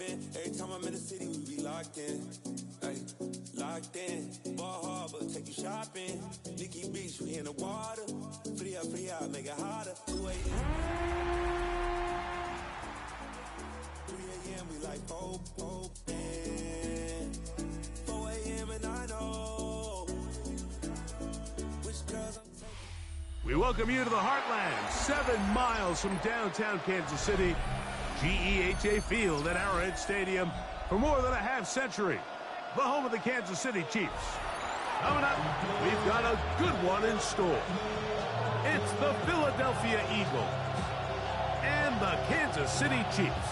driving. Every time I'm in the city, we be locked in. Ay, locked in. Ball Harbor, take you shopping. Nikki Beach, we in the water. Free up, make it harder. 2 a.m. 3 a.m. we like Pope. 4 a.m. and I know which girls I'm taking. We welcome you to the Heartland, 7 miles from downtown Kansas City, GEHA Field at Arrowhead Stadium for more than a half-century, the home of the Kansas City Chiefs. Coming up, we've got a good one in store. It's the Philadelphia Eagles and the Kansas City Chiefs.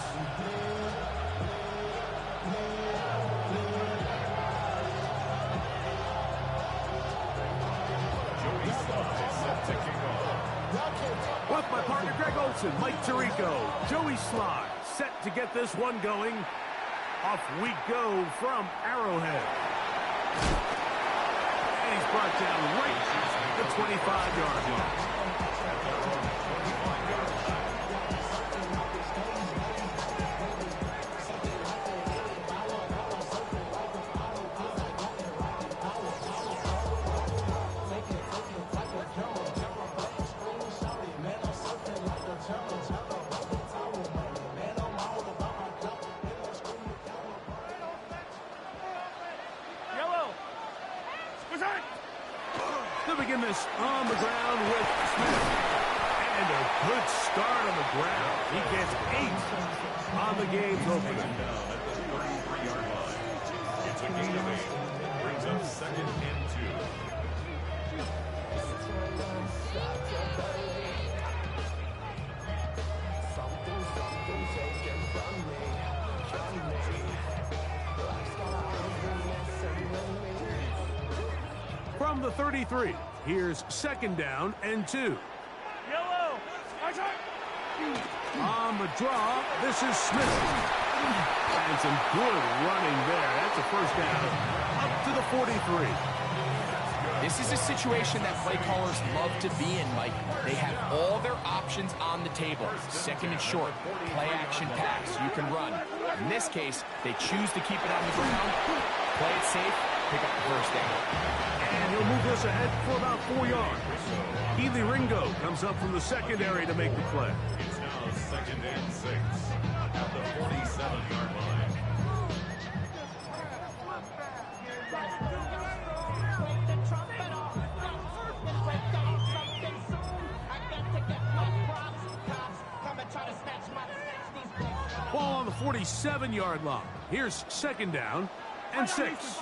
With my partner Greg Olson, Mike Tirico, Joey Sly, set to get this one going. Off we go from Arrowhead. And he's brought down right at the 25-yard line. To begin this on the ground with Smith. And a good start on the ground. He gets 8 on the game's opener. Down at the 33-yard line. It's a gain of 8. Brings up 2nd and 2. From the 33, here's 2nd down and 2. Yellow! On the draw, this is Smith. And some good running there. That's a first down up to the 43. This is a situation that play callers love to be in, Mike. They have all their options on the table. 2nd and short, play action pass, you can run. In this case, they choose to keep it on the ground, play it safe, pick up the first down. And he'll move this ahead for about 4 yards. Keely Ringo comes up from the secondary to make the play. It's now 2nd and 6 at the 47-yard line. Ball on the 47-yard line. Here's 2nd down and 6.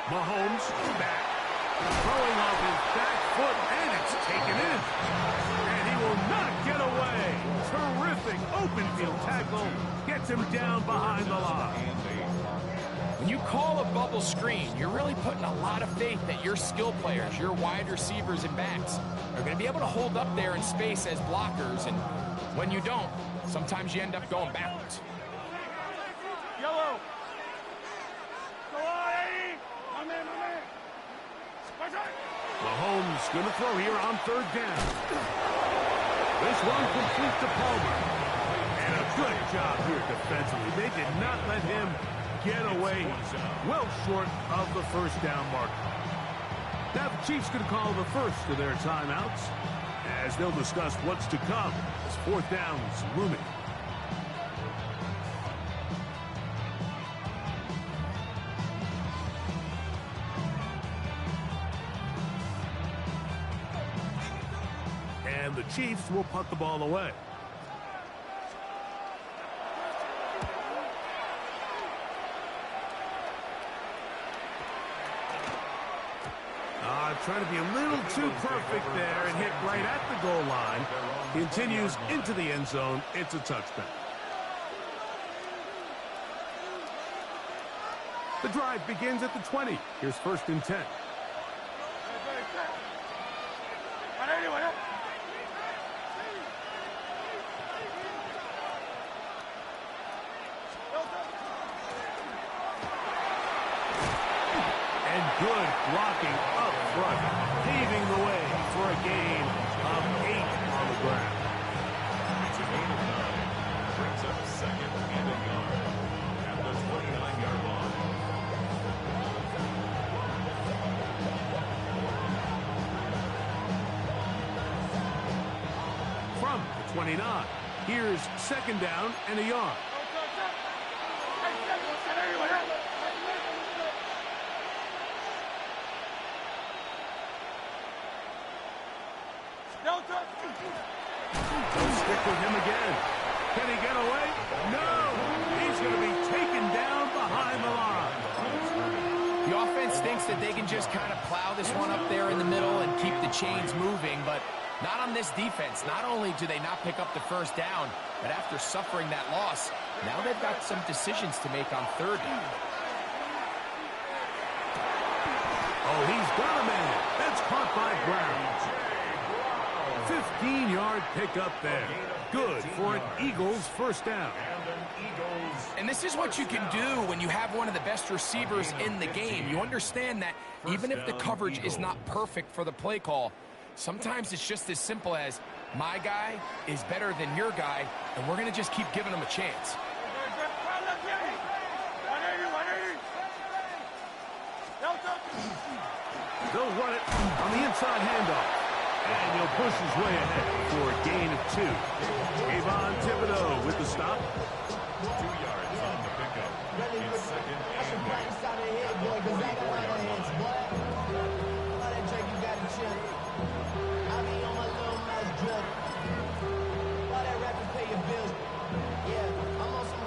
Mahomes back, throwing off his back foot, and it's taken in. And he will not get away. Terrific open field tackle gets him down behind the line. When you call a bubble screen, you're really putting a lot of faith that your skill players, your wide receivers and backs, are going to be able to hold up there in space as blockers. And when you don't, sometimes you end up going backwards. Yellow! Mahomes going to throw here on 3rd down. This one complete to Palmer. And a good job here defensively. They did not let him get away. He's well short of the first down marker. Now the Chiefs going to call the first of their timeouts as they'll discuss what's to come as 4th down's looming. And the Chiefs will punt the ball away. Trying to be a little too perfect there and hit right at the goal line. Continues into the end zone. It's a touchdown. The drive begins at the 20. Here's 1st and 10. And good blocking up front, paving the way for a gain of 8 on the ground. It's a gain of 9. 29. Here's second down and a yard. They'll stick with him again. Can he get away? No! He's going to be taken down behind the line. The offense thinks that they can just kind of plow this one up there in the middle and keep the chains moving, but not on this defense. Not only do they not pick up the first down, but after suffering that loss, now they've got some decisions to make on third down. Oh, he's got a man. That's caught by Brown. 15-yard pickup there. Good for an Eagles first down. And this is what you can do when you have one of the best receivers in the game. You understand that even if the coverage is not perfect for the play call, sometimes it's just as simple as, my guy is better than your guy, and we're going to just keep giving him a chance. They'll run it on the inside handoff. And he'll push his way ahead for a gain of 2. Avon Thibodeau with the stop. 2 yards on the pickup. It's second and 8.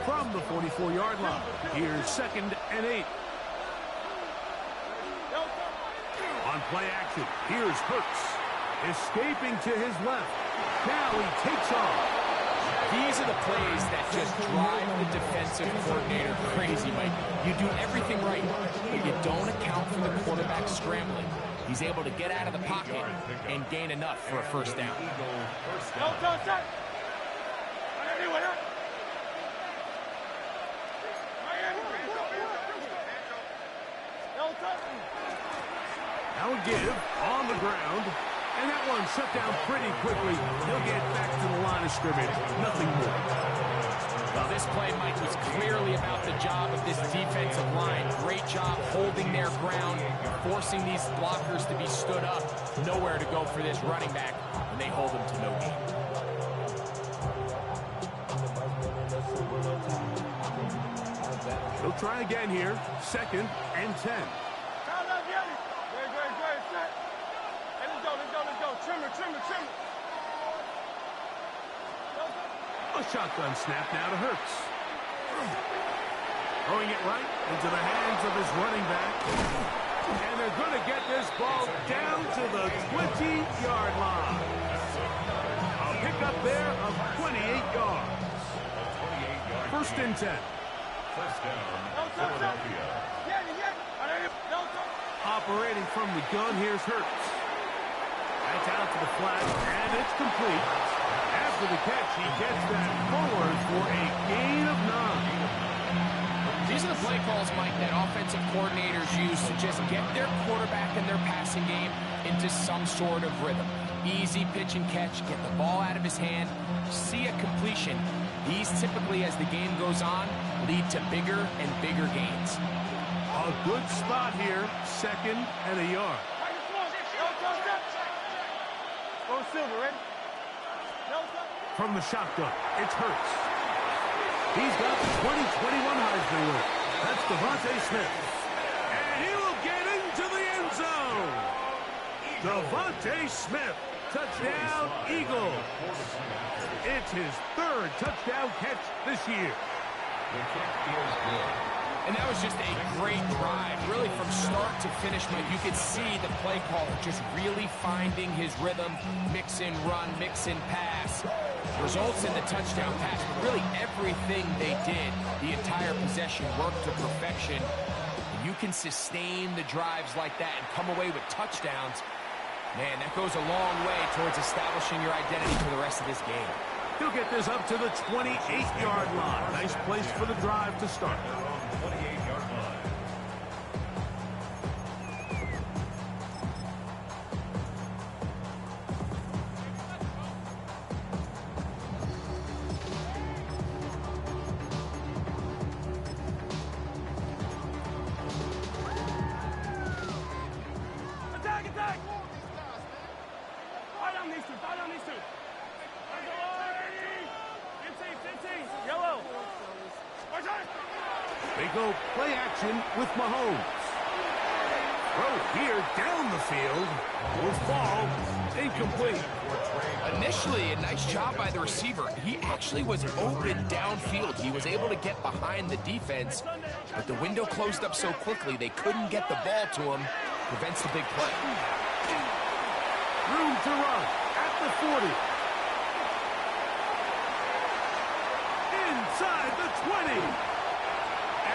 From the 44-yard line, here's second and 8. On play action, here's Hurts. Escaping to his left. Now he takes off. These are the plays that just drive the defensive coordinator crazy, Mike. You do everything right, but you don't account for the quarterback scrambling. He's able to get out of the pocket and gain enough for a first down. Now a give on the ground. And that one shut down pretty quickly. He'll get back to the line of scrimmage. Nothing more. Well, this play, Mike, was clearly about the job of this defensive line. Great job holding their ground, forcing these blockers to be stood up. Nowhere to go for this running back, and they hold him to no gain. He'll try again here. Second and 10. Trimmer. A shotgun snap now to Hurts. Throwing it right into the hands of his running back. And they're going to get this ball down to the 20-yard line. A pickup there of 28 yards. First and 10. First down, Philadelphia. Operating from the gun, here's Hurts. That's out to the flat, and it's complete. After the catch, he gets that forward for a gain of 9. These are the play calls, Mike, that offensive coordinators use to just get their quarterback and their passing game into some sort of rhythm. Easy pitch and catch, get the ball out of his hand, see a completion. These typically, as the game goes on, lead to bigger and bigger gains. A good spot here, second and a yard. From the shotgun, it's Hurts. He's got the 2021 Heisman winner. That's Devontae Smith. And he will get into the end zone. Devontae Smith, touchdown Eagles. It's his third touchdown catch this year. The kick is good. And that was just a great drive. Really, from start to finish, Mike, you could see the play caller just really finding his rhythm. Mix in run, mix in pass. Results in the touchdown pass. But really, everything they did, the entire possession worked to perfection. And you can sustain the drives like that and come away with touchdowns. Man, that goes a long way towards establishing your identity for the rest of this game. He'll get this up to the 28-yard line. Nice place for the drive to start. 28-yard line. Attack! Fight on these two. They go play action with Mahomes. Throw here down the field. Will fall. Incomplete. Initially, a nice job by the receiver. He actually was open downfield. He was able to get behind the defense, but the window closed up so quickly they couldn't get the ball to him. Prevents the big play. Room to run at the 40. Inside the 20.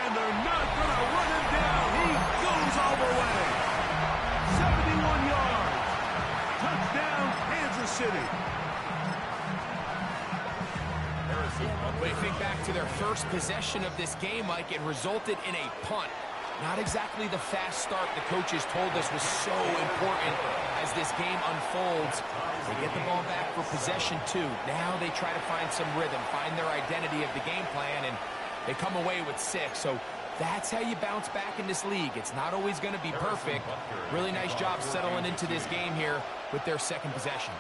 And they're not going to run him down. He goes all the way. 71 yards. Touchdown, Kansas City. But you think back to their first possession of this game, Mike, it resulted in a punt. Not exactly the fast start the coaches told us was so important as this game unfolds. They get the ball back for possession 2. Now they try to find some rhythm, find their identity of the game plan, and they come away with 6. So that's how you bounce back in this league. It's not always going to be perfect. Really nice job settling into this game here with their second possession.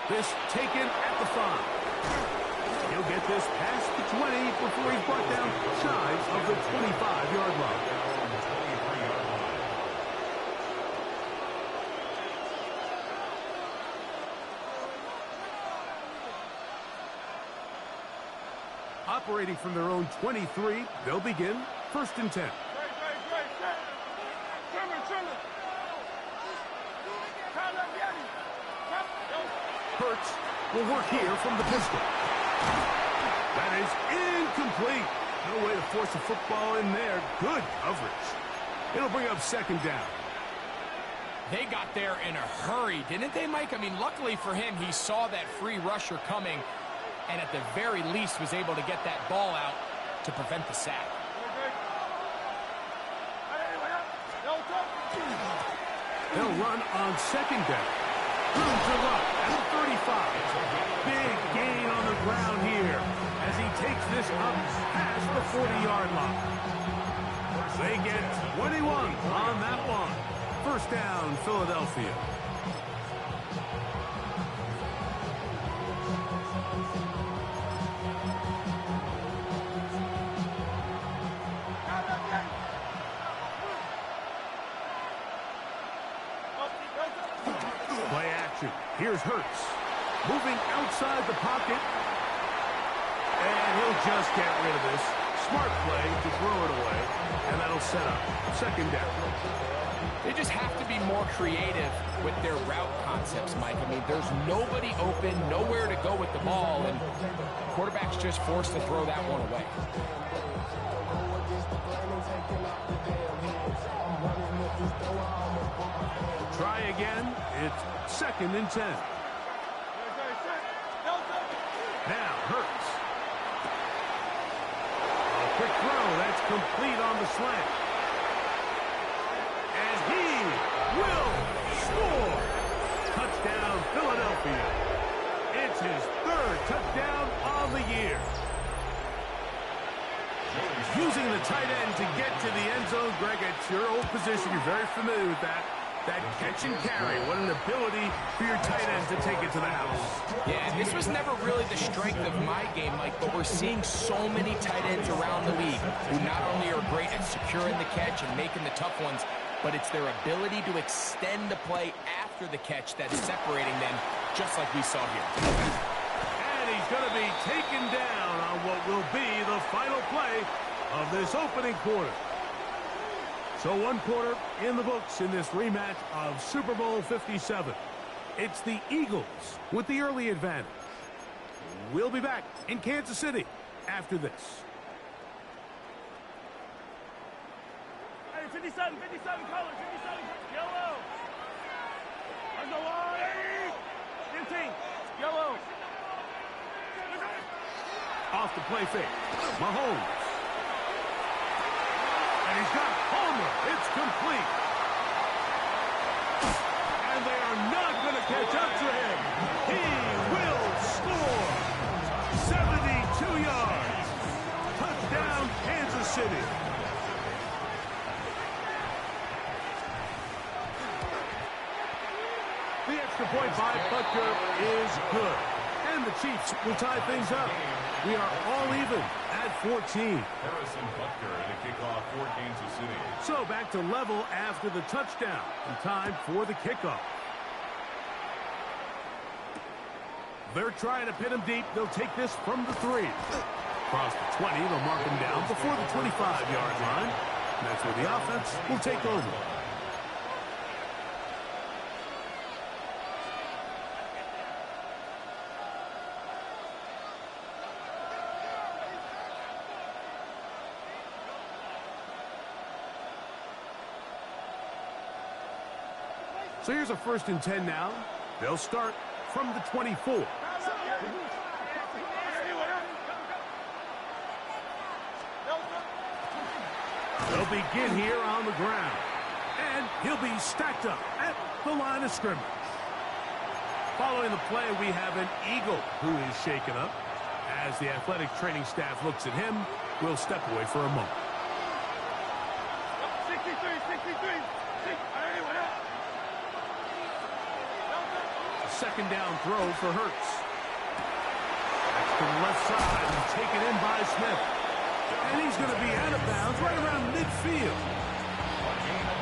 This taken at the 5. He'll get this past the 20 before he's brought down shy of the 25-yard line. Operating from their own 23, they'll begin 1st and 10. Hurts will work here from the pistol. That is incomplete. No way to force a football in there. Good coverage. It'll bring up 2nd down. They got there in a hurry, didn't they, Mike? I mean, luckily for him, he saw that free rusher coming, and at the very least was able to get that ball out to prevent the sack. They'll run on 2nd down. Room to run at the 35. Big gain on the ground here as he takes this up past the 40-yard line. They get 21 on that one. 1st down, Philadelphia. Play action. Here's Hurts. Moving outside the pocket. And he'll just get rid of this. Smart play to throw it away. And that'll set up 2nd down. They just have to be more creative with their route concepts, Mike. I mean, there's nobody open, nowhere to go with the ball, and the quarterback's just forced to throw that one away. Try again. It's 2nd and 10. Now Hurts. A quick throw. That's complete on the slant. And he will score. Touchdown, Philadelphia. It's his 3rd touchdown on the year. Using the tight end to get to the end zone, Greg, it's your old position. You're very familiar with that. That catch and carry. What an ability for your tight end to take it to the house. Yeah, and this was never really the strength of my game, Mike, but we're seeing so many tight ends around the league who not only are great at securing the catch and making the tough ones, but it's their ability to extend the play after the catch that's separating them, just like we saw here. And he's going to be taken down on what will be the final play of this opening quarter. So 1 quarter in the books in this rematch of Super Bowl 57. It's the Eagles with the early advantage. We'll be back in Kansas City after this. Hey, 57 colors, 57, yellow. There's no line. 15, yellow. Off the play fake. Mahomes. And he's got Homer. It's complete. And they are not going to catch up to him. He will score. 72 yards. Touchdown, Kansas City. The extra point by Butker is good. And the Chiefs will tie things up. We are all even at 14. Harrison Butker in a kickoff for Kansas City. So back to level after the touchdown. And time for the kickoff. They're trying to pin him deep. They'll take this from the 3. Across the 20, they'll mark him down before the 25-yard line. And that's where the offense will take over. So here's a 1st and 10 now. They'll start from the 24. They'll begin here on the ground. And he'll be stacked up at the line of scrimmage. Following the play, we have an Eagle who is shaken up. As the athletic training staff looks at him, we'll step away for a moment. 63. Second down throw for Hurts. That's to the left side and taken in by Smith. And he's going to be out of bounds right around midfield.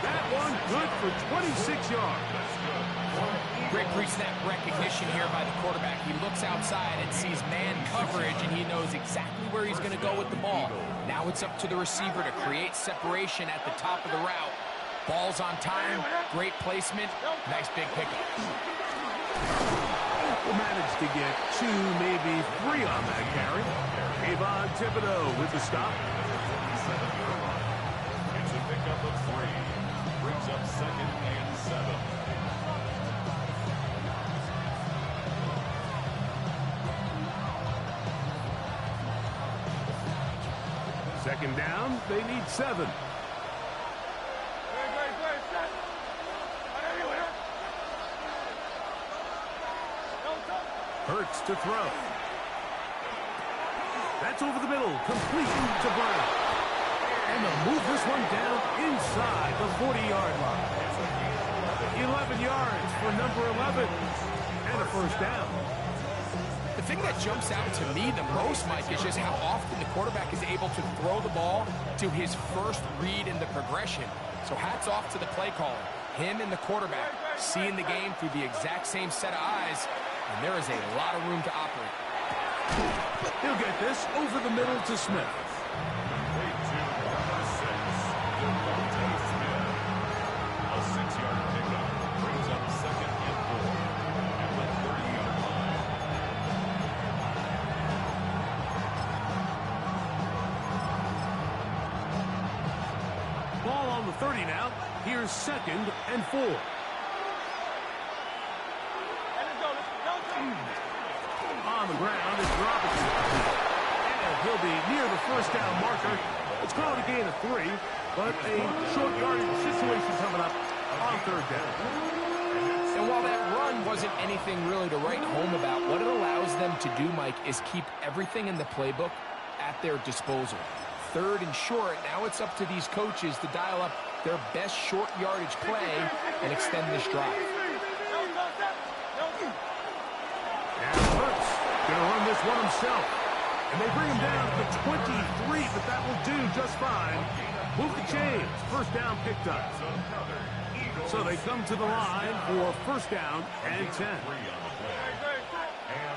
That one good for 26 yards. Great pre-snap recognition here by the quarterback. He looks outside and sees man coverage, and he knows exactly where he's going to go with the ball. Now it's up to the receiver to create separation at the top of the route. Ball's on time, great placement, nice big pickup. Will manage to get 2, maybe 3 on that carry. Avon Thibodeau with the stop. It's a pickup of 3. Brings up 2nd and 7. Second down, they need 7. Hurts to throw. That's over the middle, complete to Brown. And they'll move this one down inside the 40-yard line. 11 yards for number 11. And a 1st down. The thing that jumps out to me the most, Mike, is just how often the quarterback is able to throw the ball to his first read in the progression. So hats off to the play caller. Him and the quarterback seeing the game through the exact same set of eyes. And there is a lot of room to operate. He'll get this over the middle to Smith. Way to number 6, Devontae Smith. A 6-yard pickup brings up 2nd and 4 at the 30-yard line. Ball on the 30 now. Here's 2nd and 4. On the ground is Robinson. And he'll be near the 1st down marker. It's called a gain of 3, but a short yardage situation coming up on 3rd down. And while that run wasn't anything really to write home about, what it allows them to do, Mike, is keep everything in the playbook at their disposal. 3rd and short, now it's up to these coaches to dial up their best short yardage play and extend this drive. Going to run this one himself. And they bring him down to the 23, but that will do just fine. Move the chains. 1st down picked up. So they come to the line for 1st down and 10. And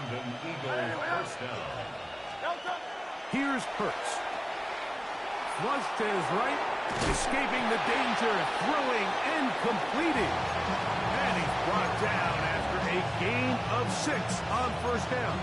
an Eagle 1st down. Here's Hurts. Flushed to his right, escaping the danger, throwing and completing. And he's brought down after a gain of 6 on 1st down.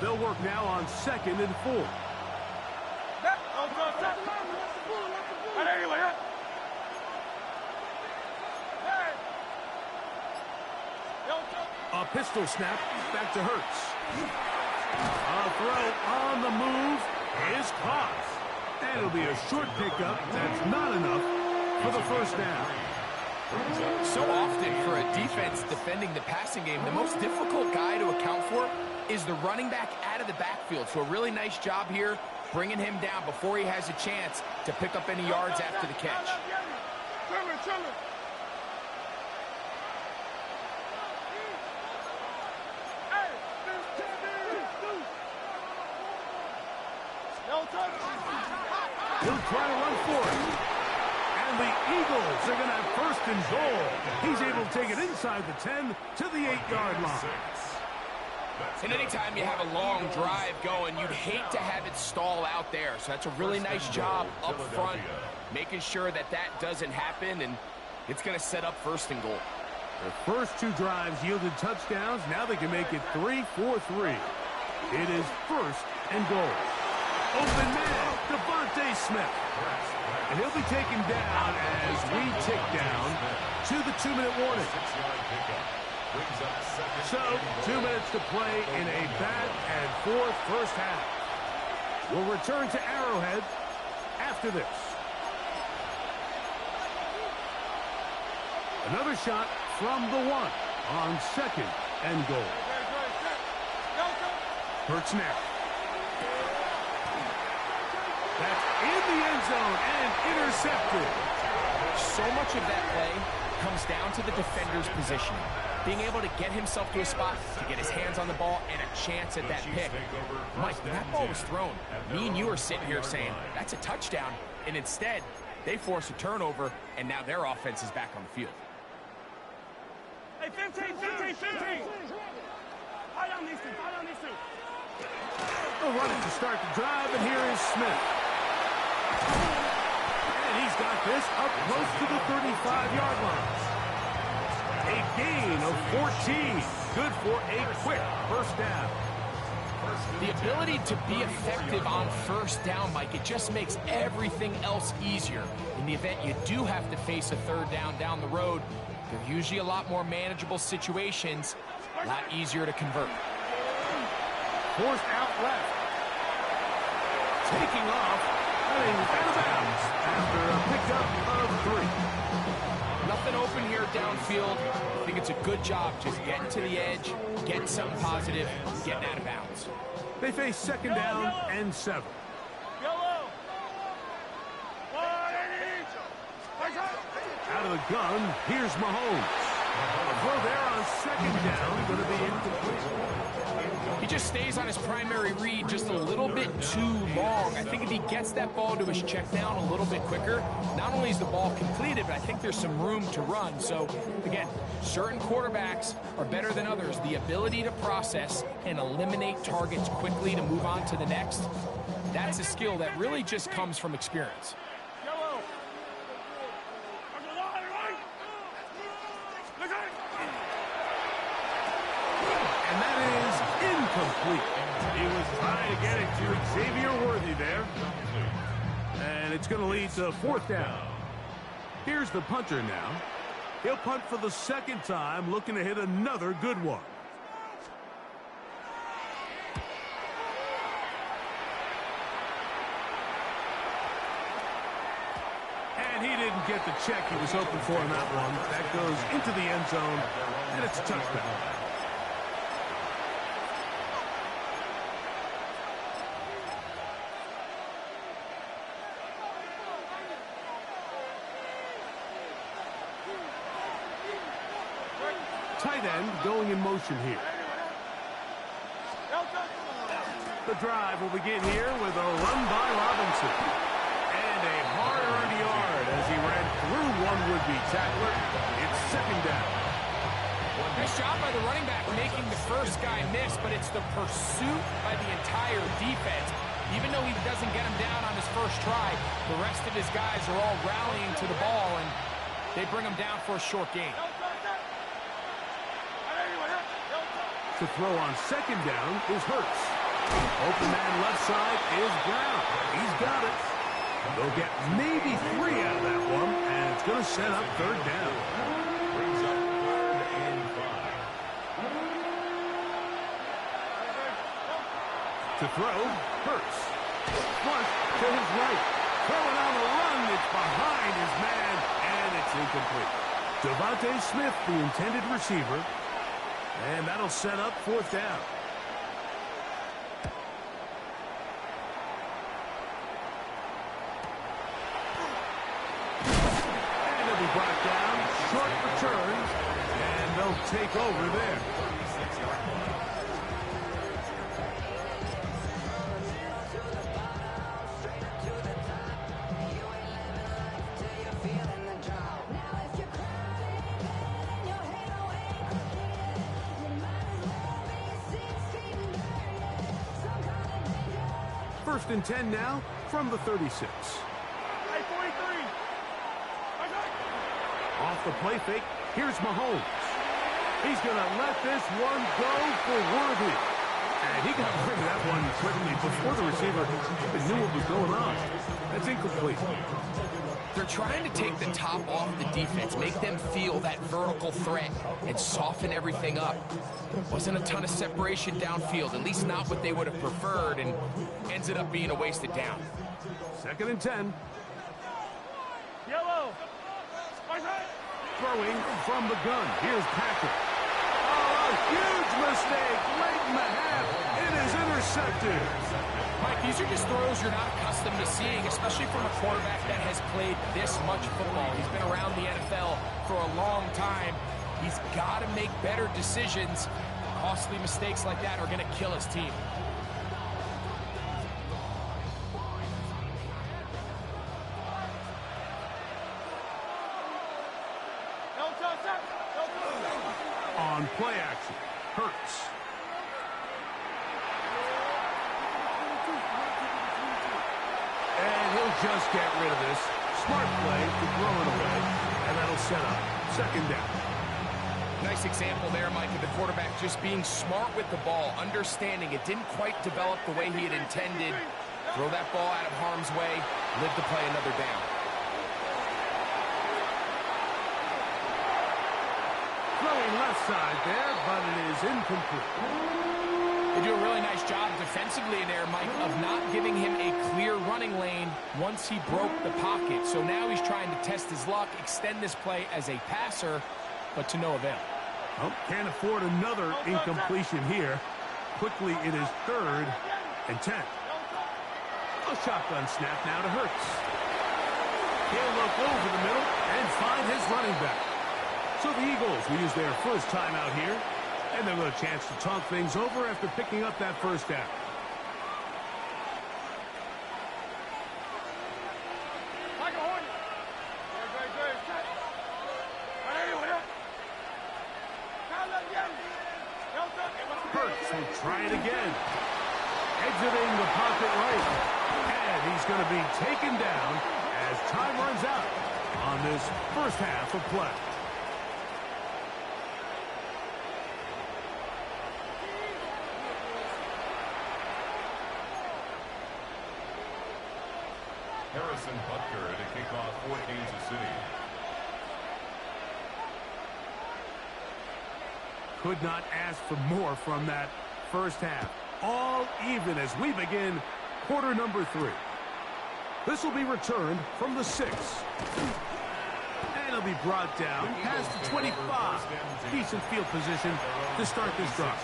They'll work now on 2nd and 4. A pistol snap back to Hurts. A throw on the move is caught. And it'll be a short pickup. That's not enough for the 1st down. So often for a defense defending the passing game, the most difficult guy to account for is the running back out of the backfield. So a really nice job here, bringing him down before he has a chance to pick up any yards after the catch. He'll try to run for it. And the Eagles are going to have first and goal. He's able to take it inside the 10 to the 8-yard line. And anytime you have a long drive going, you'd hate to have it stall out there. So that's a really nice job up front, making sure that that doesn't happen, and it's going to set up first and goal. Their first two drives yielded touchdowns. Now they can make it 3-4-3. It is first and goal. Open man, Devontae Smith. And he'll be taken down as we tick down to the 2-minute warning. So, 2 minutes to play in a back-and-forth first half. We'll return to Arrowhead after this. Another shot from the 1 on second and goal. Hurts now. That's in the end zone and intercepted. So much of that play comes down to the defender's positioning. Being able to get himself to a spot, to get his hands on the ball, and a chance at that pick. Mike, when that ball was thrown, me and you are sitting here saying, that's a touchdown. And instead, they force a turnover, and now their offense is back on the field. Hey, 15. High on these two. They'll run it to start the drive, and here is Smith. And he's got this up close to the 35-yard line. A gain of 14. Good for a quick first down. The ability to be effective on first down, Mike, it just makes everything else easier. In the event you do have to face a third down the road, they're usually a lot more manageable situations, a lot easier to convert. Forced out left. Taking off, heading out of bounds after a pickup of 3. Nothing open here downfield. I think it's a good job just getting to the edge, getting something positive, getting out of bounds. They face second down and 7. Out of the gun, here's Mahomes. A throw there on second down, going to be incomplete. He just stays on his primary read just a little bit too long. I think if he gets that ball to his check down a little bit quicker, not only is the ball completed, but I think there's some room to run. So, again, certain quarterbacks are better than others. The ability to process and eliminate targets quickly to move on to the next, that's a skill that really just comes from experience. And that is incomplete. He was trying to get it to Xavier Worthy there. And it's going to lead to fourth down. Here's the punter now. He'll punt for the second time, looking to hit another good one. And he didn't get the check he was hoping for in that one. That goes into the end zone, and it's a touchdown. Tight end going in motion here. The drive will begin here with a run by Robinson. And a hard-earned yard as he ran through one would-be tackler. It's second down. Nice job by the running back making the first guy miss, but it's the pursuit by the entire defense. Even though he doesn't get him down on his first try, the rest of his guys are all rallying to the ball, and they bring him down for a short gain. To throw on second down is Hurts. Open man left side is Brown. He's got it. They'll get maybe 3 out of that one, and it's going to set up third down. Brings up 3rd and 5. To throw, Hurts. Flush to his right. Throwing on the run, it's behind his man, and it's incomplete. Devontae Smith, the intended receiver. And that'll set up fourth down. And it'll be brought down. Short return. And they'll take over there. First and 10 now from the 36. Hey, 43. Off the play fake, here's Mahomes. He's going to let this one go for Worthy. And he got rid of that one quickly before the receiver even knew what was going on. That's incomplete. They're trying to take the top off the defense, make them feel that vertical threat, and soften everything up. Wasn't a ton of separation downfield, at least not what they would have preferred, and ended up being a wasted down. Second and 10. Yellow. Throwing from the gun. Here's Patrick. Oh, a huge mistake late in the half. It is intercepted. Mike, these are just throws you're not accustomed to seeing, especially from a quarterback that has played this much football. He's been around the NFL for a long time. He's got to make better decisions. Costly mistakes like that are going to kill his team. On play action, Hurts. And he'll just get rid of this. Smart play to throw it away, and that'll set up second down. Nice example there, Mike, of the quarterback just being smart with the ball, understanding it didn't quite develop the way he had intended. Throw that ball out of harm's way, live to play another down. Throwing left side there, but it is incomplete. They do a really nice job defensively there, Mike, of not giving him a clear running lane once he broke the pocket. So now he's trying to test his luck, extend this play as a passer, but to no avail. Oh, can't afford another incompletion here. Quickly, it is third and 10. A shotgun snap now to Hurts. He'll look over the middle and find his running back. So the Eagles will use their first timeout here, and they'll get a chance to talk things over after picking up that first down. Hurts will try it again. Exiting the pocket right. And he's going to be taken down as time runs out on this first half of play. Harrison Butker to kick off for Kansas City. Could not ask for more from that first half. All even as we begin quarter number 3. This will be returned from the 6. And it'll be brought down past the 25. Decent field position to start this drive.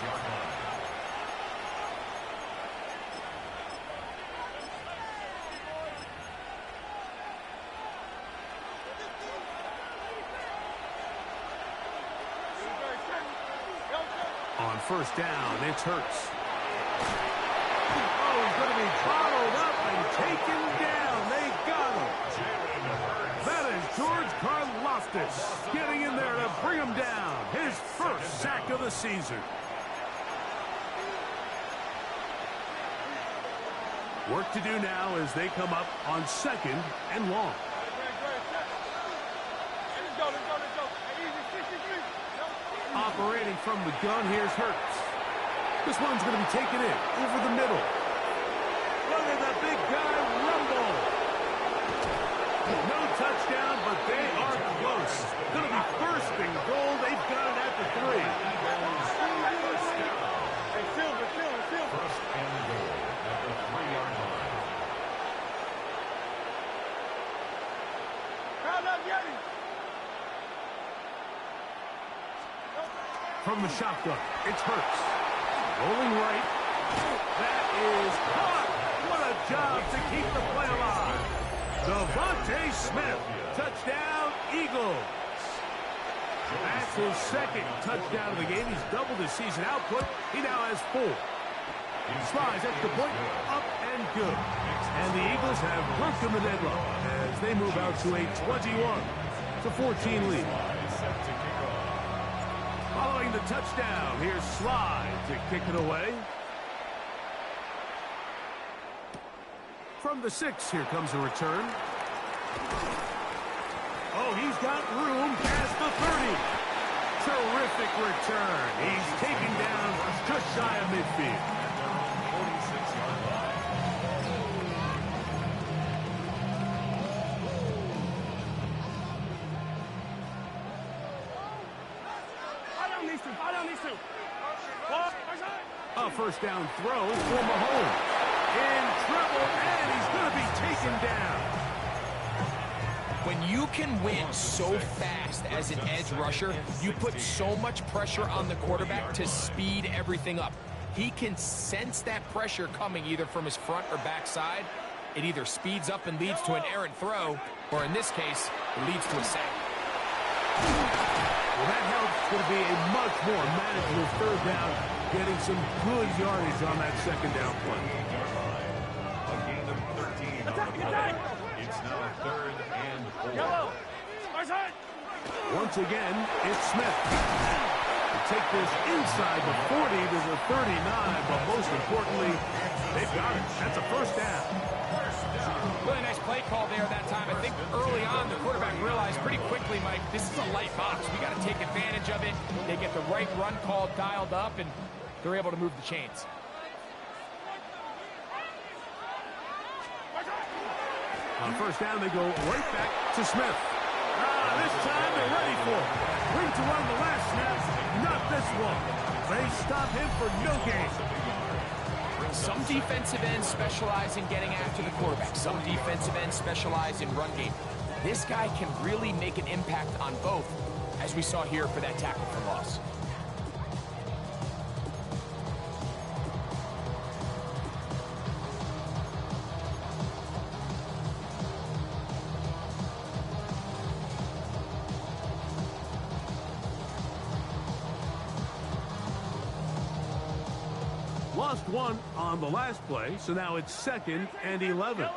On first down, it's Hurts. Oh, he's going to be bottled up and taken down. They got him. That is George Karlaftis getting in there to bring him down. His first sack of the season. Work to do now as they come up on second and long. Operating from the gun, here's Hurts. This one's going to be taken in over the middle. Look at the big guy rumble. No touchdown, but they are close. Going to be first and goal. They've got it at the 3. First and goal at the 3-yard line. From the shotgun, it's Hurts. Rolling right. That is caught. What a job to keep the play alive. Devontae Smith. Touchdown, Eagles. That's his second touchdown of the game. He's doubled his season output. He now has 4. Slides at the point, up and good. And the Eagles have broken the deadlock as they move out to a 21-14 lead. Following the touchdown, here's Slide to kick it away. From the 6, here comes a return. Oh, he's got room past the 30. Terrific return. He's taken down just shy of midfield. 46-yard line. Fall down these two. A first down throw for Mahomes. In trouble, and he's going to be taken down. When you can win so fast as an edge rusher, you put so much pressure on the quarterback to speed everything up. He can sense that pressure coming either from his front or backside. It either speeds up and leads to an errant throw, or in this case, it leads to a sack. Well, that helps to be a much more manageable third down, getting some good yardage on that second down play. A gain of 13 on the play. It's now 3rd and 4. Once again, it's Smith. They take this inside the 40 to the 39, but most importantly, they've got it. That's a first down. Really nice play call there that time. I think early on the quarterback realized pretty quickly, Mike, this is a light box. We got to take advantage of it. They get the right run call dialed up, and they're able to move the chains. On first down, they go right back to Smith. This time they're ready for it. Wing to run the last snap, not this one. They stop him for no gain. Some defensive ends specialize in getting after the quarterback. Some defensive ends specialize in run game. This guy can really make an impact on both, as we saw here for that tackle for loss. Lost 1 on the last play, so now it's 2nd and 11.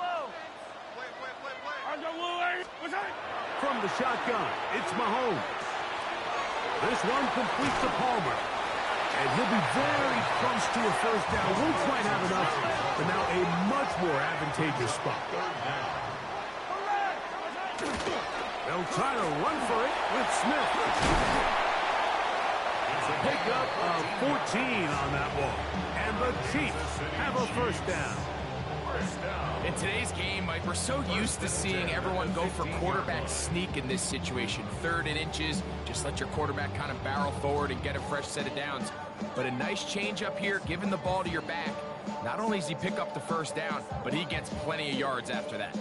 From the shotgun, it's Mahomes. This one complete to Palmer. And he'll be very close to a first down. Won't quite have enough, but now a much more advantageous spot. They'll try to run for it with Smith. Pickup of 14 on that one. And the Chiefs have a first down. In today's game, Mike, we're so used to seeing everyone go for quarterback sneak in this situation. 3rd and inches, just let your quarterback kind of barrel forward and get a fresh set of downs. But a nice change up here, giving the ball to your back. Not only does he pick up the first down, but he gets plenty of yards after that.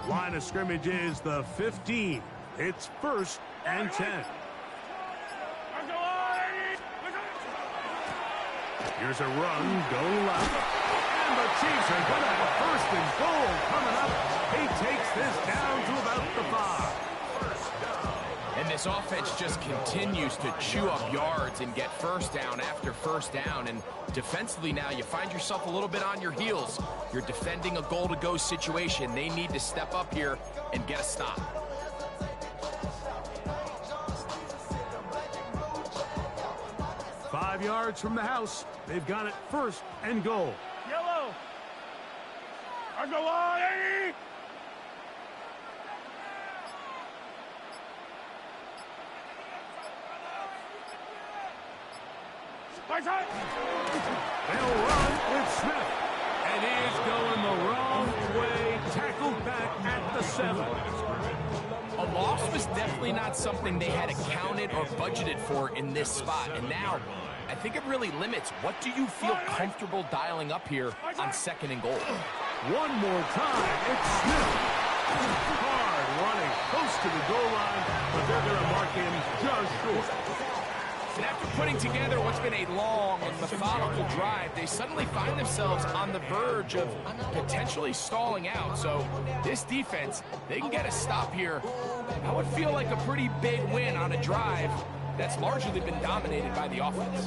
Line of scrimmage is the 15. It's 1st and 10. Here's a run, go left. And the Chiefs are going to have 1st and goal coming up. He takes this down to about the 5. And this offense just continues to chew up yards and get first down after first down. And defensively now, you find yourself a little bit on your heels. You're defending a goal-to-go situation. They need to step up here and get a stop. Five yards from the house. They've got it 1st and goal. Yellow. I go on, Eddie. They'll run with Smith. And he is going the wrong way. Tackled back at the 7. A loss was definitely not something they had accounted or budgeted for in this spot. And now I think it really limits what do you feel comfortable dialing up here on 2nd and goal. One more time, it's Smith. Hard running close to the goal line, but they're going to mark him just short. And after putting together what's been a long and methodical drive, they suddenly find themselves on the verge of potentially stalling out. So this defense, they can get a stop here. That would feel like a pretty big win on a drive that's largely been dominated by the offense.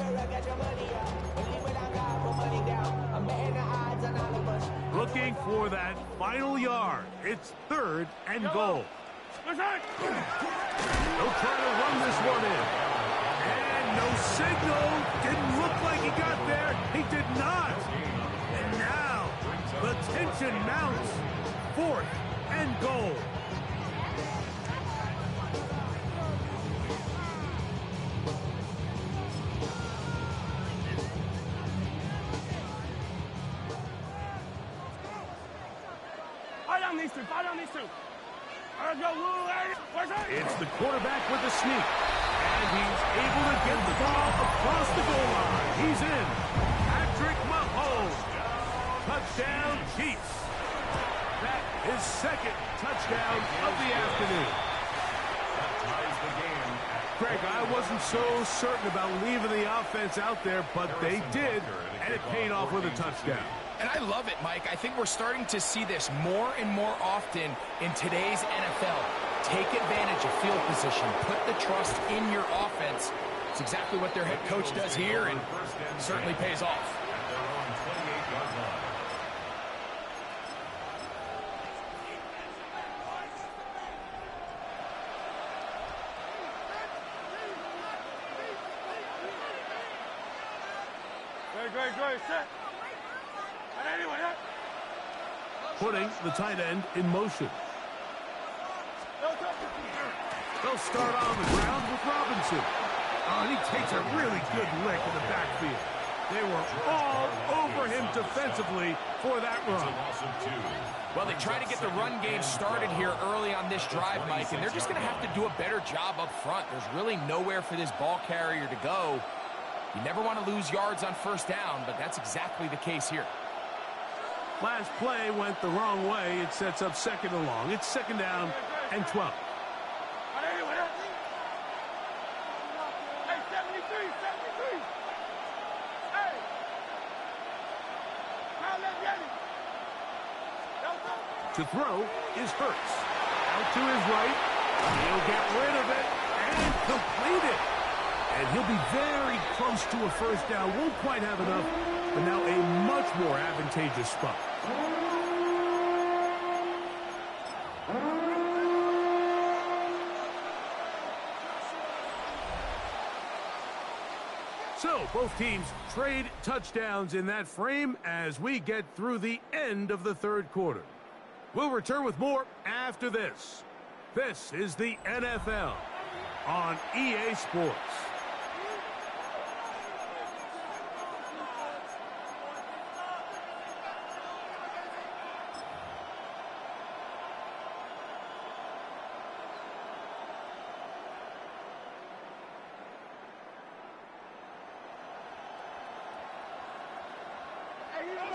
Looking for that final yard. It's 3rd and goal. Listen! They'll try to run this one in. And no signal. Didn't look like he got there. He did not. And now the tension mounts. 4th and goal. Fight on these two. Let's go, Lonewarrior. It's the quarterback with the sneak. And he's able to get the ball across the goal line. He's in. Patrick Mahomes. Touchdown, Chiefs. That is 2nd touchdown of the afternoon. That ties the game. Greg, I wasn't so certain about leaving the offense out there, but they did, and it paid off with a touchdown. And I love it, Mike. I think we're starting to see this more and more often in today's NFL. Take advantage of field position. Put the trust in your offense. It's exactly what their head coach does here, and certainly pays off. At their own 28-yard line. Great, set. Putting the tight end in motion. They'll start on the ground with Robinson. Oh, and he takes a really good lick in the backfield. They were all over him defensively for that run. Well, they try to get the run game started here early on this drive, Mike, and they're just going to have to do a better job up front. There's really nowhere for this ball carrier to go. You never want to lose yards on 1st down, but that's exactly the case here. Last play went the wrong way. It sets up 2nd and long. It's 2nd down and 12. Hey, 73. Hey. To throw is Hurts. Out to his right. He'll get rid of it and complete it. And he'll be very close to a 1st down. Won't quite have enough, but now a much more advantageous spot. So, both teams trade touchdowns in that frame as we get through the end of the 3rd quarter. We'll return with more after this. This is the NFL on EA Sports.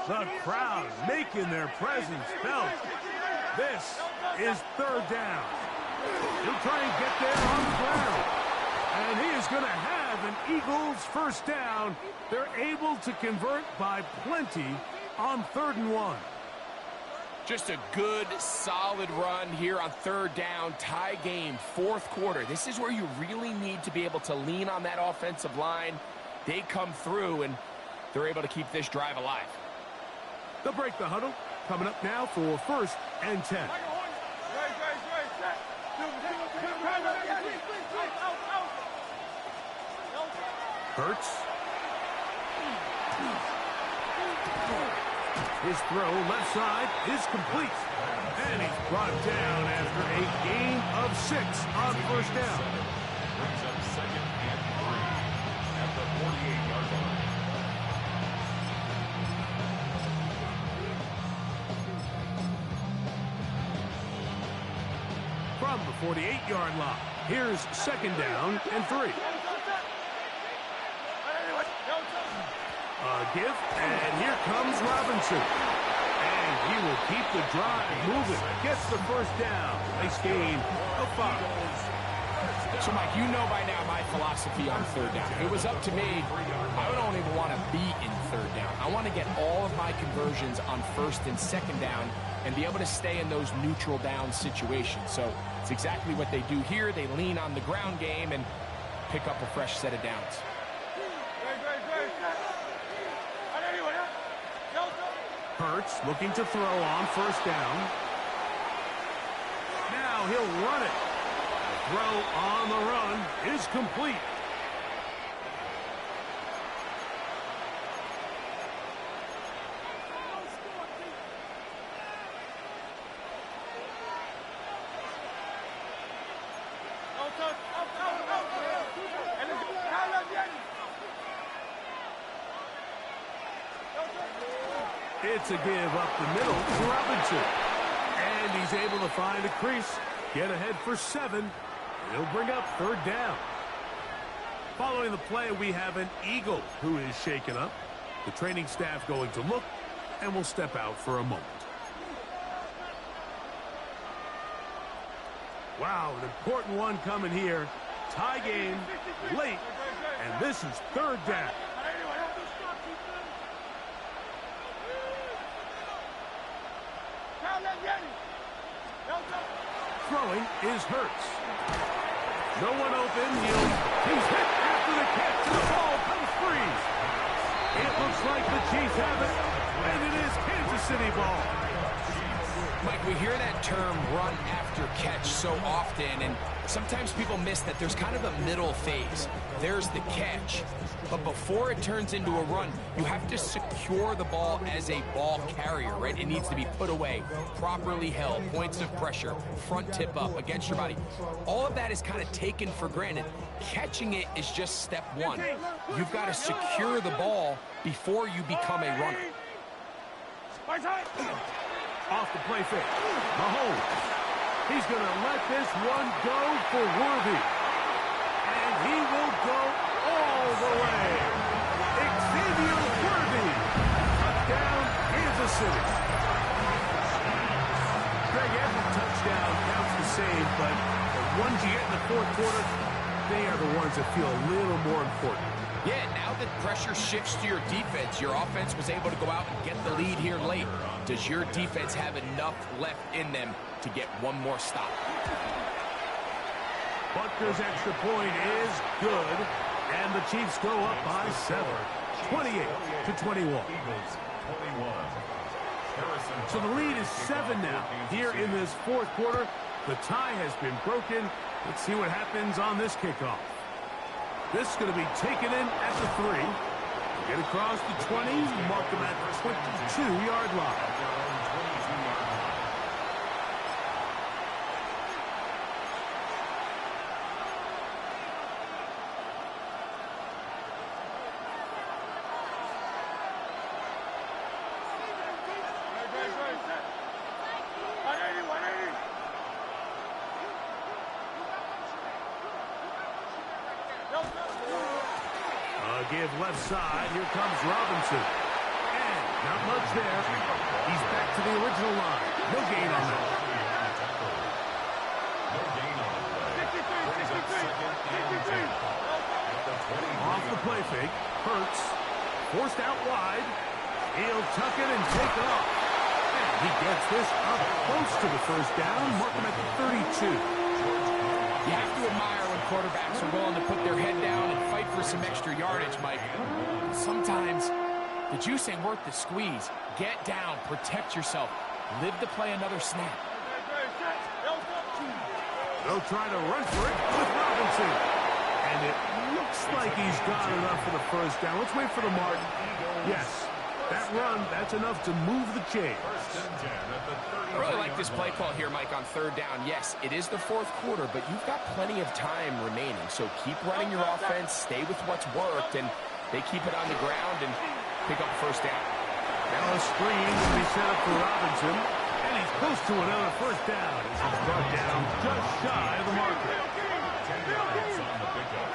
The crowd making their presence felt. This is 3rd down. He'll try and get there on the ground. And he is going to have an Eagles 1st down. They're able to convert by plenty on 3rd and 1. Just a good, solid run here on 3rd down, tie game, 4th quarter. This is where you really need to be able to lean on that offensive line. They come through, and they're able to keep this drive alive. They'll break the huddle. Coming up now for 1st and 10. Hurts. His throw left side is complete. And he's brought down after a gain of 6 on 1st down. Brings up 2nd and 3 at the 48-yard line. From the 48-yard line, here's 2nd down and 3. A gift, and here comes Robinson. And he will keep the drive moving. Gets the first down. Nice gain of 5. So, Mike, you know by now my philosophy on third down. If it was up to me, I don't even want to be in third down. I want to get all of my conversions on first and second down and be able to stay in those neutral down situations. So it's exactly what they do here. They lean on the ground game and pick up a fresh set of downs. Hurts looking to throw on first down. Now he'll run it. The throw on the run is complete. It's a give up the middle to Robinson. And he's able to find a crease. Get ahead for 7. He'll bring up third down. Following the play, we have an Eagle who is shaken up. The training staff going to look and will step out for a moment. Wow, an important one coming here. Tie game, late, and this is third down. Throwing is Hurts. No one open. He's hit after the catch, and the ball comes free. It looks like the Chiefs have it, and it is Kansas City ball. Mike, we hear that term run after catch so often, and sometimes people miss that there's kind of a middle phase. There's the catch, but before it turns into a run, you have to secure the ball as a ball carrier, right? It needs to be put away, properly held, points of pressure, front tip up against your body. All of that is kind of taken for granted. Catching it is just step one. You've got to secure the ball before you become a runner. Off the play fake. Mahomes. He's going to let this one go for Worthy. And he will go all the way. Xavier Worthy. Touchdown, Kansas City. Greg, every touchdown counts the same, but the ones you get in the fourth quarter, they are the ones that feel a little more important. Yeah, now that pressure shifts to your defense, your offense was able to go out and get the lead here late. Does your defense have enough left in them to get one more stop? Butker's extra point is good, and the Chiefs go up by 7, 28-21. So the lead is 7 now. Here in this fourth quarter, the tie has been broken. Let's see what happens on this kickoff. This is going to be taken in at the 3. Get across the 20, mark them at the 22-yard line. Give left side. Here comes Robinson. And not much there. He's back to the original line. No gain on that. Off the play fake. Hurts. Forced out wide. He'll tuck it and take off. And he gets this up close to the first down. Mark him at the 32. You have to admire when quarterbacks are willing to put their head down and fight for some extra yardage, Mike. Sometimes the juice ain't worth the squeeze. Get down, protect yourself, live to play another snap. They'll try to run for it with Robinson. And it looks like he's got enough for the first down. Let's wait for the mark. Yes, that run, that's enough to move the chains. I really like this play call here, Mike, on third down. Yes, it is the fourth quarter, but you've got plenty of time remaining. So keep running your offense, stay with what's worked, and they keep it on the ground and pick up first down. Now a screen will be set up for Robinson, and he's close to another first down as he's brought down just shy of the marker. 10 yards on the pickup.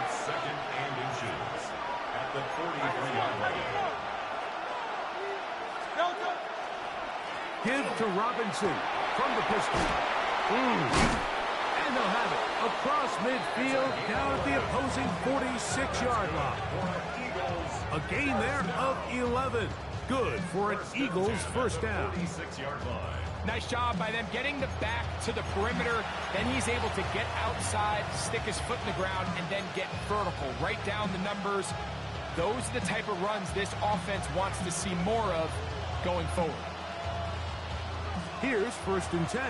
It's second and inches at the the 43-yard line. Give to Robinson from the pistol. And they'll have it across midfield down at the opposing 46-yard line. A gain there of 11. Good for an Eagles first down. 46-yard line. Nice job by them getting the back to the perimeter. Then he's able to get outside, stick his foot in the ground, and then get vertical. Right down the numbers. Those are the type of runs this offense wants to see more of going forward. Here's 1st and 10.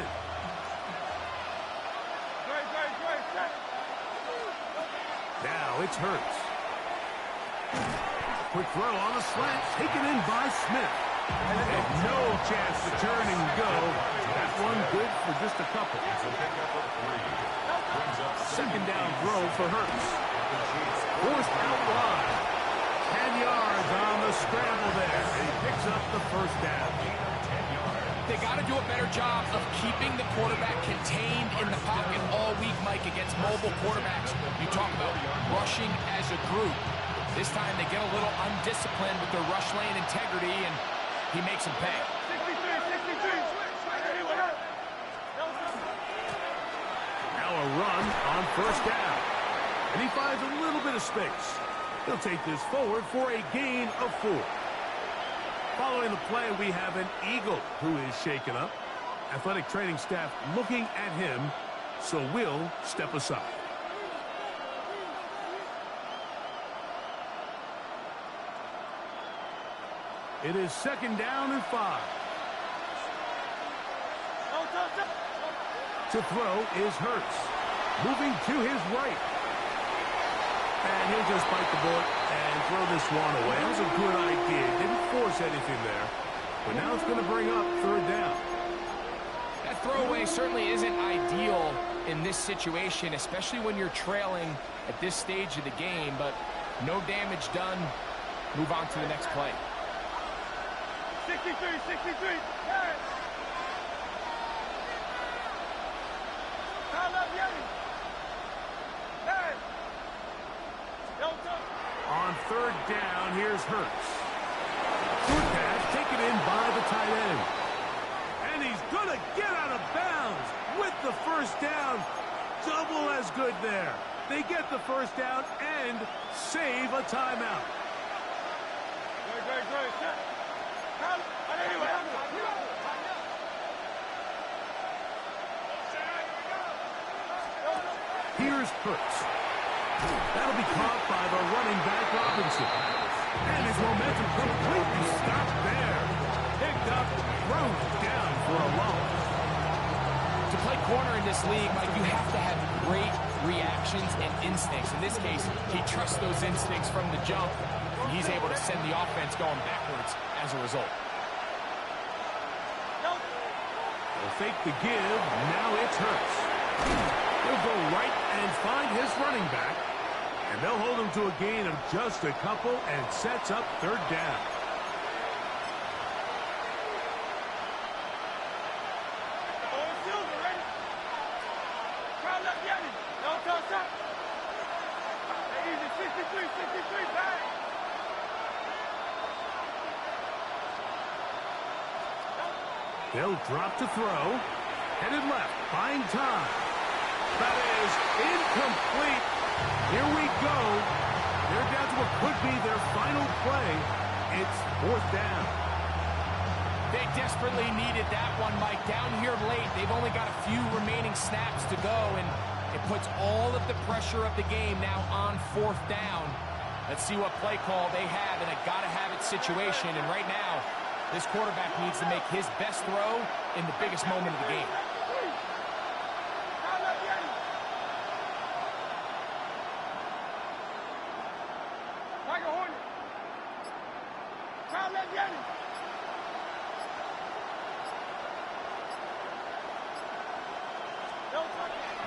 Now it's Hurts. Quick throw on a slant, taken in by Smith. And no chance to turn and go. That one good for just a couple. Second down throw for Hurts. Forced out wide. 10 yards on the scramble there. And he picks up the first down. They got to do a better job of keeping the quarterback contained in the pocket all week, Mike, against mobile quarterbacks. You talk about rushing as a group. This time they get a little undisciplined with their rush lane integrity, and he makes them pay. 63. Now a run on 1st down. And he finds a little bit of space. He'll take this forward for a gain of 4. Following the play, we have an Eagle who is shaken up. Athletic training staff looking at him, so we'll step aside. It is 2nd down and 5. To throw is Hurts. Moving to his right. And he'll just bite the bullet and throw this one away. That was a good idea. Didn't force anything there. But now it's going to bring up 3rd down. That throwaway certainly isn't ideal in this situation, especially when you're trailing at this stage of the game. But no damage done. Move on to the next play. 63. On 3rd down, here's Hurts. Short pass taken in by the tight end. And he's going to get out of bounds with the first down. Double as good there. They get the first down and save a timeout. Great. Here's Hurts. That'll be caught by the running back Robinson. And his momentum completely stopped there. Picked up, thrown down for a loss. To play corner in this league, Mike, you have to have great reactions and instincts. In this case, he trusts those instincts from the jump, and he's able to send the offense going backwards as a result. They'll fake the give. Now it's Hurts. He'll go right and find his running back. And they'll hold him to a gain of just a couple and sets up 3rd down. They'll drop to throw. Headed left, buying time. That is incomplete. Here we go. They're down to what could be their final play. It's 4th down. They desperately needed that one, Mike. Down here late, they've only got a few remaining snaps to go, and it puts all of the pressure of the game now on 4th down. Let's see what play call they have in a gotta-have-it situation, and right now, this quarterback needs to make his best throw in the biggest moment of the game.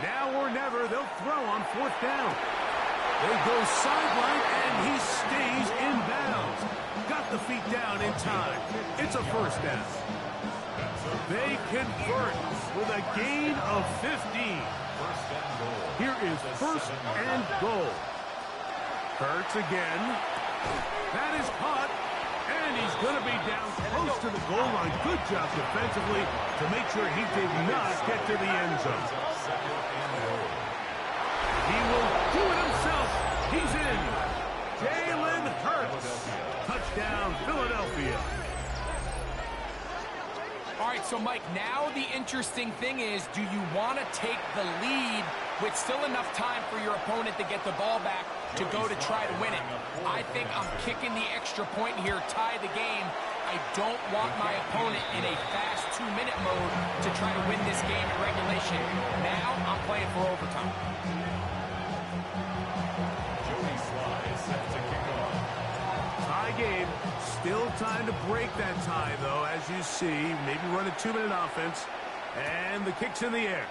Now or never, they'll throw on 4th down. They go sideline, and he stays in bounds. Got the feet down in time. It's a 1st down. They convert with a gain of 15. First and goal. Here is 1st and goal. Hurts again. That is caught, and he's going to be down close to the goal line. Good job defensively to make sure he did not get to the end zone. He will do it himself. He's in. Jalen Hurts. Touchdown, Philadelphia. All right, so Mike, now the interesting thing is, do you want to take the lead with still enough time for your opponent to get the ball back to go to try to win it? I think I'm kicking the extra point here, tie the game. I don't want my opponent in a fast 2-minute mode to try to win this game in regulation. Now I'm playing for overtime. Tie game. Still time to break that tie, though, as you see. Maybe run a 2-minute offense. And the kick's in the air.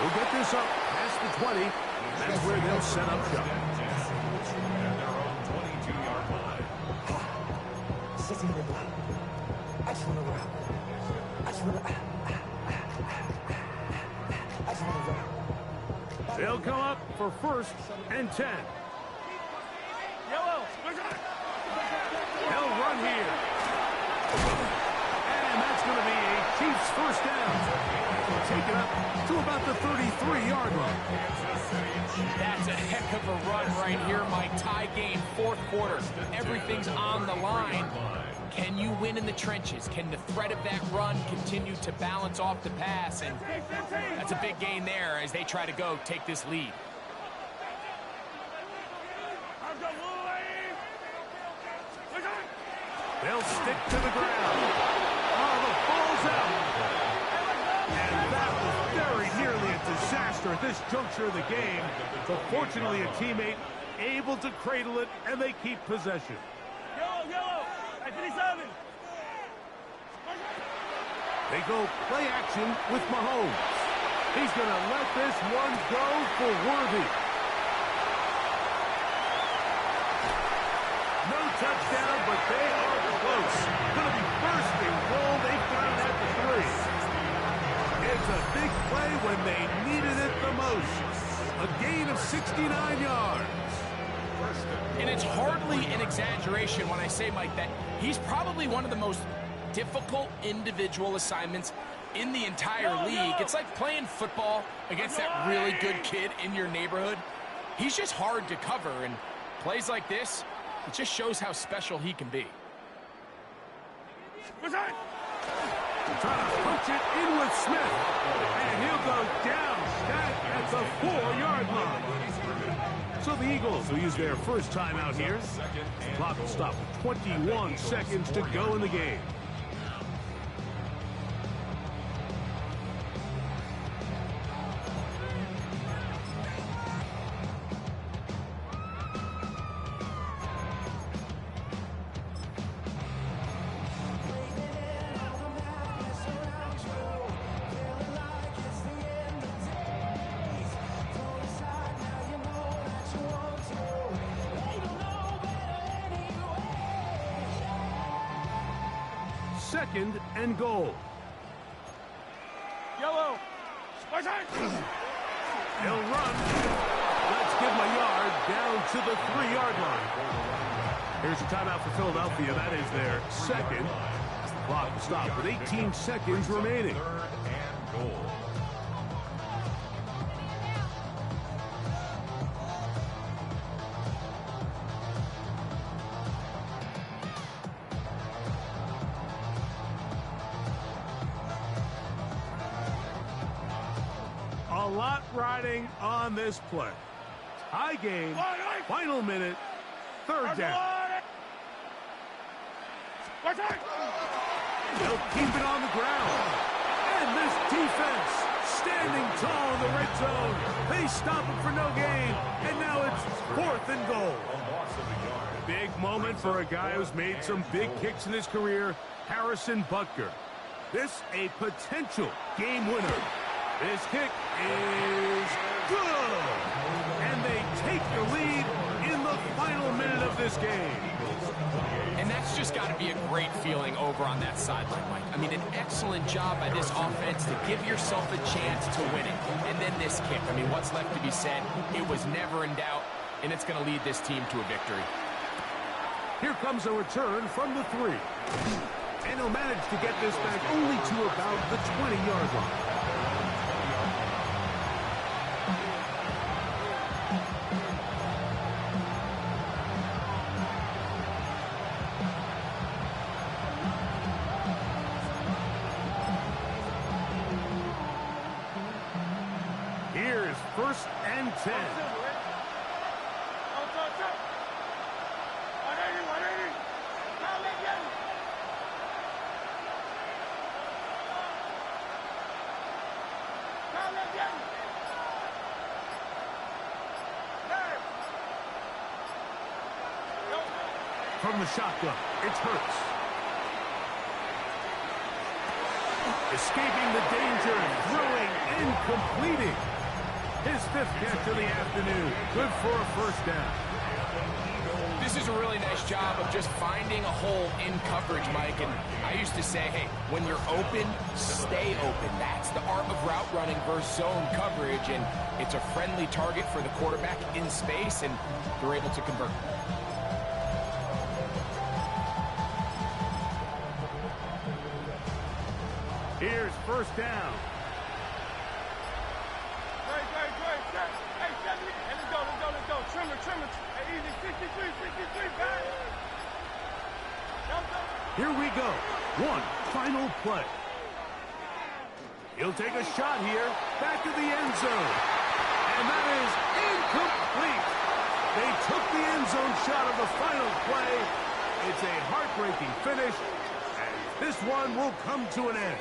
We'll get this up past the 20. That's where they'll set up shop. They'll come up for 1st and 10. They'll run here. And that's going to be a Chiefs first down. Take it up to about the 33-yard line. That's a heck of a run right here, Mike. Tie game, 4th quarter. Everything's on the line. Can you win in the trenches? Can the threat of that run continue to balance off the pass? And that's a big gain there as they try to go take this lead. They'll stick to the ground. Oh, the ball's out. And that was very nearly a disaster at this juncture of the game. But fortunately, a teammate able to cradle it, and they keep possession. Yellow, at 57. They go play action with Mahomes. He's going to let this one go for Worthy. No touchdown, but they are close. Going to be 1st and goal. They've got it at the 3. It's a big play when they needed it the most. A gain of 69 yards. And it's hardly an exaggeration when I say, Mike, that he's probably one of the most difficult individual assignments in the entire league. It's like playing football against that really good kid in your neighborhood. He's just hard to cover, and plays like this, it just shows how special he can be. Trying to punch it in with Smith. And he'll go down at the 4-yard line. So the Eagles will use their first timeout here. The clock will stop with 21 seconds to go in the game. Second and goal. Yellow. He'll run. Let's give him a yard down to the 3-yard line. Here's a timeout for Philadelphia. That is their second. The clock will stop with 18 seconds remaining. 3rd and goal. A lot riding on this play. High game, final minute, 3rd down. They'll keep it on the ground. And this defense standing tall in the red zone. They stop it for no gain. And now it's 4th and goal. Big moment for a guy who's made some big kicks in his career, Harrison Butker. This a potential game winner. This kick is good. And they take the lead in the final minute of this game. And that's just got to be a great feeling over on that sideline, Mike. I mean, an excellent job by this offense to give yourself a chance to win it. And then this kick. I mean, what's left to be said? It was never in doubt. and it's going to lead this team to a victory. Here comes a return from the 3. And he'll manage to get this back only to about the 20-yard line. Here's 1st and 10. From the shotgun, it's Hurts. Escaping the danger, throwing and completing. His 5th catch of the afternoon. Good for a 1st down. This is a really nice job of just finding a hole in coverage, Mike. And I used to say, hey, when you're open, stay open. That's the art of route running versus zone coverage. And it's a friendly target for the quarterback in space, and they're able to convert. Here's 1st down. Hey, let's go. Hey, easy, 63, guys. Here we go. One final play. He'll take a shot here. Back to the end zone. And that is incomplete. They took the end zone shot of the final play. It's a heartbreaking finish. And this one will come to an end.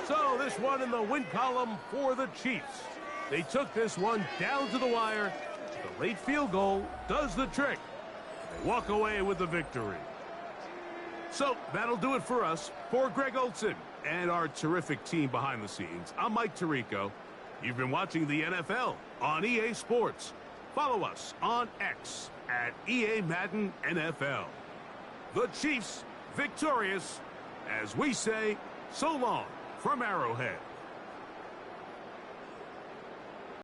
So this one in the win column for the Chiefs. They took this one down to the wire. The late field goal does the trick. They walk away with the victory. So that'll do it for us. For Greg Olson and our terrific team behind the scenes, I'm Mike Tirico. You've been watching the NFL on EA Sports. Follow us on X at EA Madden NFL. The Chiefs victorious as we say so long from Arrowhead.